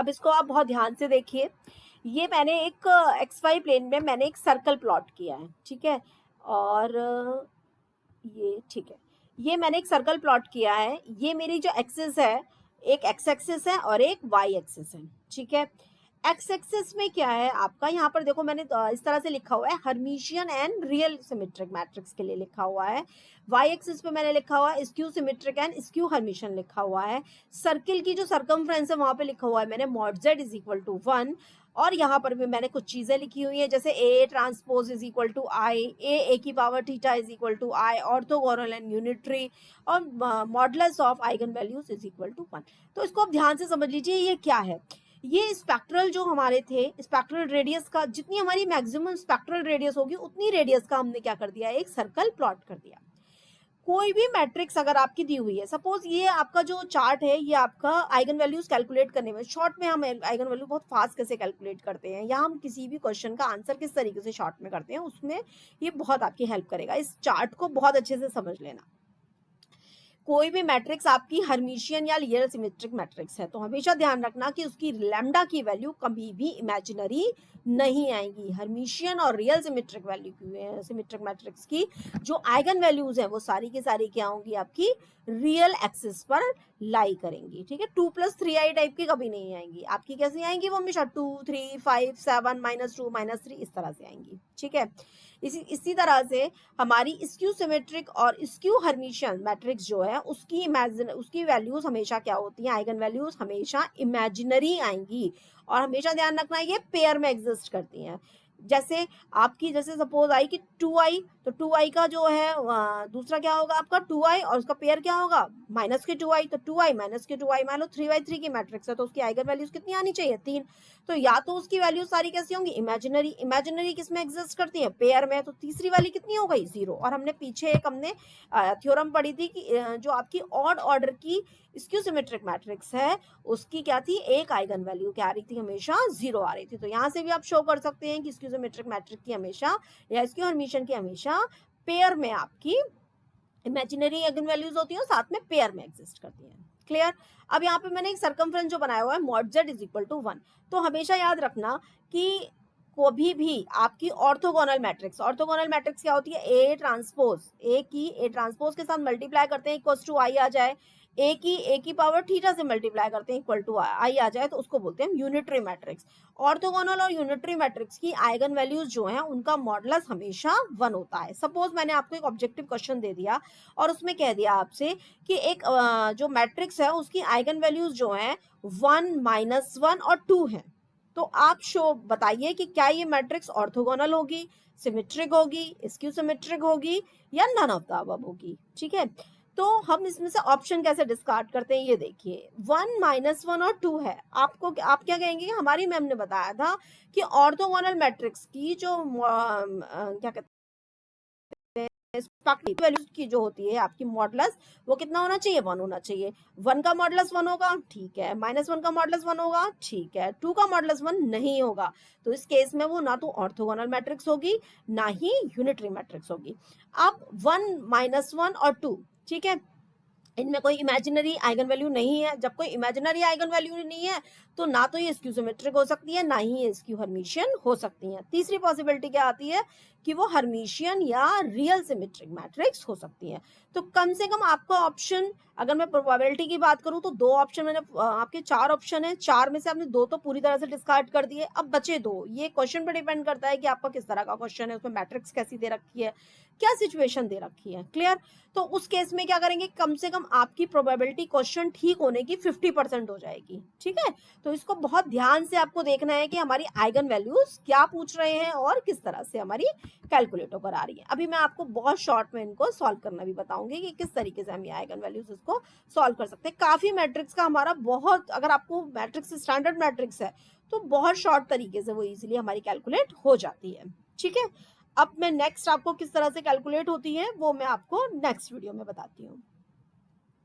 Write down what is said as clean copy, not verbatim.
अब इसको आप बहुत ध्यान से देखिए। ये मैंने एक एक्स वाई प्लेन में मैंने एक सर्कल प्लॉट किया है, ठीक है, और ये ठीक है, ये मैंने एक सर्कल प्लॉट किया है। ये मेरी जो एक्सिस है, एक एक्स एक्सिस है और एक वाई एक्सिस है, ठीक है। एक्स एक्सिस में क्या है आपका, यहाँ पर देखो मैंने इस तरह से लिखा हुआ है Hermitian and real symmetric matrix के लिए लिखा हुआ है। वाई एक्सिस पे मैंने लिखा हुआ है skew symmetric and skew Hermitian लिखा हुआ है। सर्किल की जो सर्कमफ्रेंस है वहां पे लिखा हुआ है मैंने mod Z is equal to 1। और यहाँ पर भी मैंने कुछ चीजें लिखी हुई है, जैसे A transpose is equal to I, A की power theta is equal to I, orthogonal and unitary, और modulus of eigen values is equal to 1। तो इसको आप ध्यान से समझ लीजिए ये क्या है। ये स्पेक्ट्रल जो हमारे थे, स्पेक्ट्रल रेडियस का, जितनी हमारी मैक्सिमम स्पेक्ट्रल रेडियस होगी उतनी रेडियस का हमने क्या कर दिया, एक सर्कल प्लॉट कर दिया। कोई भी मैट्रिक्स अगर आपकी दी हुई है, सपोज ये आपका जो चार्ट है ये आपका आइगन वैल्यूज कैलकुलेट करने में, शॉर्ट में हम आइगन वैल्यू बहुत फास्ट कैसे कैलकुलेट करते हैं, या हम किसी भी क्वेश्चन का आंसर किस तरीके से शॉर्ट में करते हैं, उसमें ये बहुत आपकी हेल्प करेगा। इस चार्ट को बहुत अच्छे से समझ लेना। कोई भी मैट्रिक्स आपकी हर्मिशियन या रियल सिमेट्रिक मैट्रिक्स है तो हमेशा ध्यान रखना कि उसकी लैम्डा की वैल्यू कभी भी इमेजिनरी नहीं आएगी। हर्मिशियन और real symmetric value, symmetric matrix की जो आइगन वैल्यूज है वो सारी की सारी क्या होंगी, आपकी रियल एक्सिस पर लाई करेंगी, ठीक है। 2+3i टाइप की कभी नहीं आएंगी आपकी। कैसी आएंगी वो, हमेशा 2, 3, 5, 7, -2, -3 इस तरह से आएंगी, ठीक है। इसी तरह से हमारी स्क्यू सिमेट्रिक और स्क्यू हर्मिशियन मैट्रिक्स जो है उसकी वैल्यूज हमेशा क्या होती हैं, आइगन वैल्यूज हमेशा इमेजिनरी आएंगी। और हमेशा ध्यान रखना ये पेयर में एग्जिस्ट करती हैं। जैसे आपकी, जैसे सपोज आई कि 2i, तो 2i का जो है दूसरा क्या होगा आपका 2i, और उसका पेयर क्या होगा माइनस के 2i, तो 2i माइनस के 2i, मान लो 3/3 की मैट्रिक्स है तो उसकी आइगन वैल्यूज कितनी आनी चाहिए, 3। तो या तो उसकी वैल्यूज सारी कैसी होंगी, इमेजिनरी। इमेजिनरी किस में एग्जिस्ट करती है, पेयर में, तो तीसरी वाली कितनी हो गई, 0। और हमने पीछे एक थ्योरम पढ़ी थी कि जो आपकी ऑड ऑर्डर की स्क्यू सिमेट्रिक मैट्रिक्स है उसकी क्या थी, एक आइगन वैल्यू क्या आ रही थी, हमेशा 0 आ रही थी। तो यहाँ से भी आप शो कर सकते हैं कि स्क्यू सिमेट्रिक मैट्रिक्स की हमेशा, या स्क्यू हर्मिशियन की हमेशा पेयर में आपकी इमेजिनरी आइगन वैल्यूज होती हैं और साथ में पेयर में एग्जिस्ट करती हैं। क्लियर। अब यहाँ पे मैंने एक सर्कमफ्रेंस जो बनाया हुआ है mod Z is equal to 1। तो हमेशा याद रखना कि कभी भी आपकी ऑर्थोगोनल मैट्रिक्स, ऑर्थोगोनल मैट्रिक्स क्या होती है, ए ट्रांसपोज, ए ट्रांसपोज के साथ मल्टीप्लाई करते हैं इक्वल्स टू आई आ जाए, ए की पावर थीटा से मल्टीप्लाई करते हैं इक्वल टू आई आ जाए, तो उसको बोलते हैं यूनिटरी मैट्रिक्स। ऑर्थोगोनल और यूनिटरी मैट्रिक्स की आइगन वैल्यूज जो है उनका मॉडुलस हमेशा 1 होता है। सपोज मैंने आपको एक ऑब्जेक्टिव क्वेश्चन दे दिया और उसमें कह दिया आपसे कि एक जो मैट्रिक्स है उसकी आइगन वैल्यूज जो है 1, -1 और 2 है। तो आप शो बताइए कि क्या ये मैट्रिक्स ऑर्थोगोनल होगी, सिमेट्रिक होगी, स्क्यू सिमेट्रिक होगी, या नन ऑफ द अबव होगी, ठीक है। तो हम इसमें से ऑप्शन कैसे डिस्कार्ड करते हैं ये देखिए। 1, -1 और 2 है, आप क्या कहेंगे, हमारी मैम ने बताया था कि ऑर्थोगोनल मैट्रिक्स की जो क्या कहते हैं वैल्यू की जो होती है आपकी मॉडुलस, वो कितना होना चाहिए, 1 होना चाहिए। 1 का मॉडुलस 1 होगा, ठीक है। -1 का मॉडुलस 1 होगा, ठीक है। 2 का मॉडुलस 1 नहीं होगा, तो इस केस में वो ना तो ऑर्थोगोनल मैट्रिक्स होगी ना ही यूनिटरी मैट्रिक्स होगी। अब 1, -1 और 2, ठीक है, इनमें कोई इमेजिनरी आइगन वैल्यू नहीं है। जब कोई इमेजिनरी आइगन वैल्यू नहीं है तो ना तो ये स्क्यू सिमेट्रिक हो सकती है, ना ही ये स्क्यू हर्मिशियन हो सकती है। तीसरी पॉसिबिलिटी क्या आती है कि वो हर्मिशियन या रियल सिमेट्रिक मैट्रिक्स हो सकती है। तो कम से कम आपका ऑप्शन, अगर मैं प्रोबेबिलिटी की बात करूं तो 2 ऑप्शन मैंने, आपके 4 ऑप्शन है, 4 में से आपने 2 तो पूरी तरह से डिस्कार्ड कर दिए, अब बचे 2। ये क्वेश्चन पर डिपेंड करता है कि आपका किस तरह का क्वेश्चन है, उसमें मैट्रिक्स कैसी दे रखी है, क्या सिचुएशन दे रखी है। क्लियर। तो उस केस में क्या करेंगे, कम से कम आपकी प्रोबेबिलिटी क्वेश्चन ठीक होने की 50% हो जाएगी, ठीक है। तो इसको बहुत ध्यान से आपको देखना है कि हमारी आइगन वैल्यूज क्या पूछ रहे हैं और किस तरह से हमारी कैलकुलेट होकर आ रही है। अभी मैं आपको बहुत शॉर्ट में इनको सॉल्व करना भी बताऊंगी कि किस तरीके से हम ये आइगन वैल्यूज इसको सॉल्व कर सकते हैं। काफी मैट्रिक्स का हमारा बहुत, अगर आपको मैट्रिक्स स्टैंडर्ड मैट्रिक्स है तो बहुत शॉर्ट तरीके से वो इजिली हमारी कैलकुलेट हो जाती है, ठीक है। अब मैं नेक्स्ट आपको किस तरह से कैलकुलेट होती है वो मैं आपको नेक्स्ट वीडियो में बताती हूँ।